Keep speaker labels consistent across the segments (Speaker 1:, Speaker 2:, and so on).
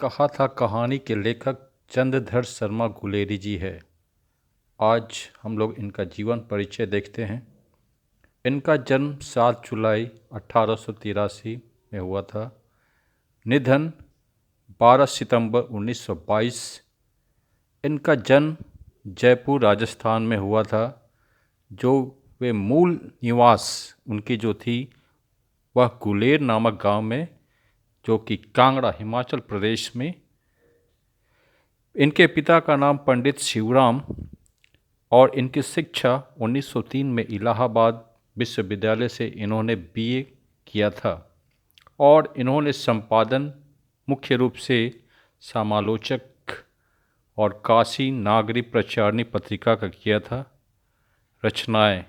Speaker 1: कहा था कहानी के लेखक चंद्रधर शर्मा गुलेरी जी है। आज हम लोग इनका जीवन परिचय देखते हैं। इनका जन्म 7 जुलाई 1883 में हुआ था। निधन 12 सितंबर 1922। इनका जन्म जयपुर राजस्थान में हुआ था। जो वे मूल निवास उनकी जो थी वह गुलेर नामक गांव में, जो कि कांगड़ा हिमाचल प्रदेश में। इनके पिता का नाम पंडित शिवराम और इनकी शिक्षा 1903 में इलाहाबाद विश्वविद्यालय से इन्होंने बीए किया था और इन्होंने संपादन मुख्य रूप से समालोचक और काशी नागरी प्रचारणी पत्रिका का किया था। रचनाएं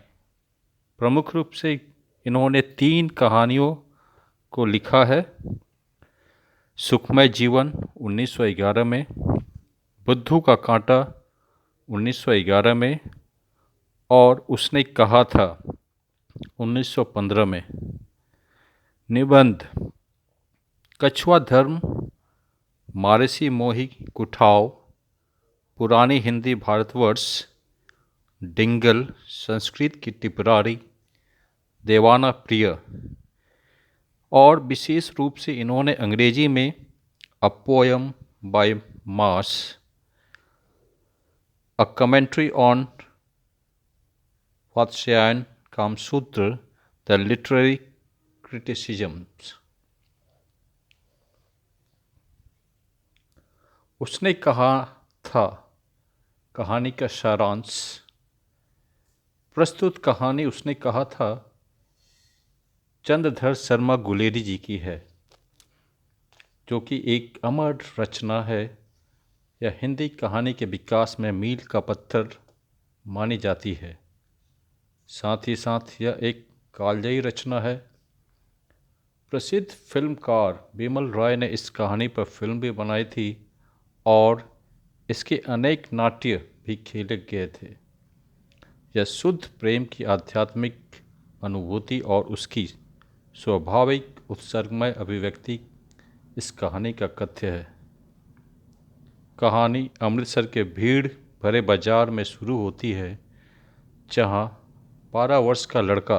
Speaker 1: प्रमुख रूप से इन्होंने 3 कहानियों को लिखा है। सुखमय जीवन 1911 में, बुद्धू का कांटा 1911 में और उसने कहा था 1915 में। निबंध कछुआ धर्म, मारसी मोही कुठाव, पुरानी हिंदी भारतवर्ष, डिंगल, संस्कृत की टिपरारी, देवाना प्रिय। और विशेष रूप से इन्होंने अंग्रेजी में a poem by mass, A Commentary on Vatsyayan Kamsutra, The Literary Criticisms। उसने कहा था कहानी का सारांश। प्रस्तुत कहानी उसने कहा था चंद्रधर शर्मा गुलेरी जी की है, जो कि एक अमर रचना है। यह हिंदी कहानी के विकास में मील का पत्थर मानी जाती है। साथ ही साथ यह एक कालजयी रचना है। प्रसिद्ध फिल्मकार बिमल रॉय ने इस कहानी पर फिल्म भी बनाई थी और इसके अनेक नाट्य भी खेले गए थे। यह शुद्ध प्रेम की आध्यात्मिक अनुभूति और उसकी स्वाभाविक उत्सर्गमय अभिव्यक्ति इस कहानी का कथ्य है। कहानी अमृतसर के भीड़ भरे बाजार में शुरू होती है, जहां 12 वर्ष का लड़का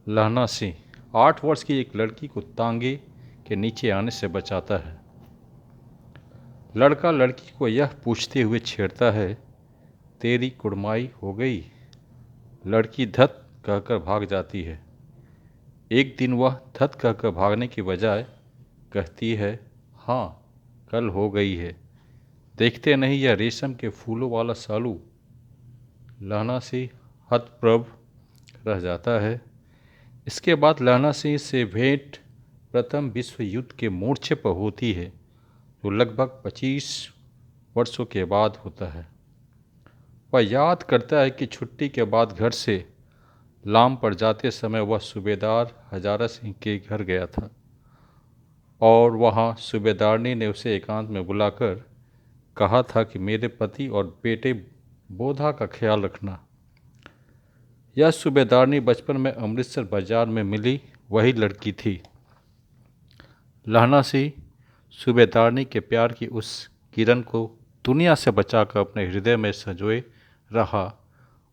Speaker 1: लहना सिंह 8 वर्ष की एक लड़की को तांगे के नीचे आने से बचाता है। लड़का लड़की को यह पूछते हुए छेड़ता है, तेरी कुड़माई हो गई? लड़की धत कहकर भाग जाती है। एक दिन वह धत कहकर भागने की बजाय कहती है, हाँ कल हो गई है। देखते नहीं यह रेशम के फूलों वाला सालू। लहना सिंह हतप्रभ रह जाता है। इसके बाद लहना सिंह से भेंट प्रथम विश्व युद्ध के मोर्चे पर होती है, जो लगभग 25 वर्षों के बाद होता है। वह याद करता है कि छुट्टी के बाद घर से लाम पर जाते समय वह सूबेदार हजारा सिंह के घर गया था और वहाँ सूबेदारनी ने उसे एकांत में बुलाकर कहा था कि मेरे पति और बेटे बोधा का ख्याल रखना। यह सूबेदारनी बचपन में अमृतसर बाजार में मिली वही लड़की थी। लहना सिंह सूबेदारनी के प्यार की उस किरण को दुनिया से बचाकर अपने हृदय में संजोए रहा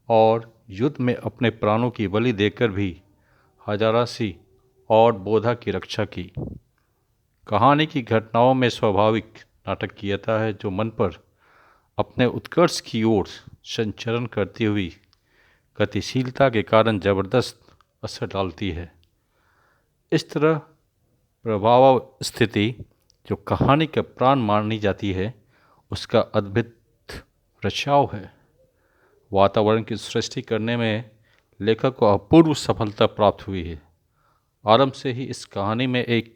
Speaker 1: और युद्ध में अपने प्राणों की बलि देकर भी हजारा सिंह और बोधा की रक्षा की। कहानी की घटनाओं में स्वाभाविक नाटकीयता है, जो मन पर अपने उत्कर्ष की ओर संचरण करती हुई गतिशीलता के कारण जबरदस्त असर डालती है। इस तरह प्रभाव स्थिति जो कहानी का प्राण मानी जाती है, उसका अद्भुत रचाव है। वातावरण की सृष्टि करने में लेखक को अपूर्व सफलता प्राप्त हुई है। आरंभ से ही इस कहानी में एक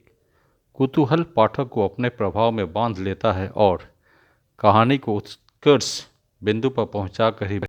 Speaker 1: कुतूहल पाठक को अपने प्रभाव में बांध लेता है और कहानी को उत्कर्ष बिंदु पर पहुंचाकर ही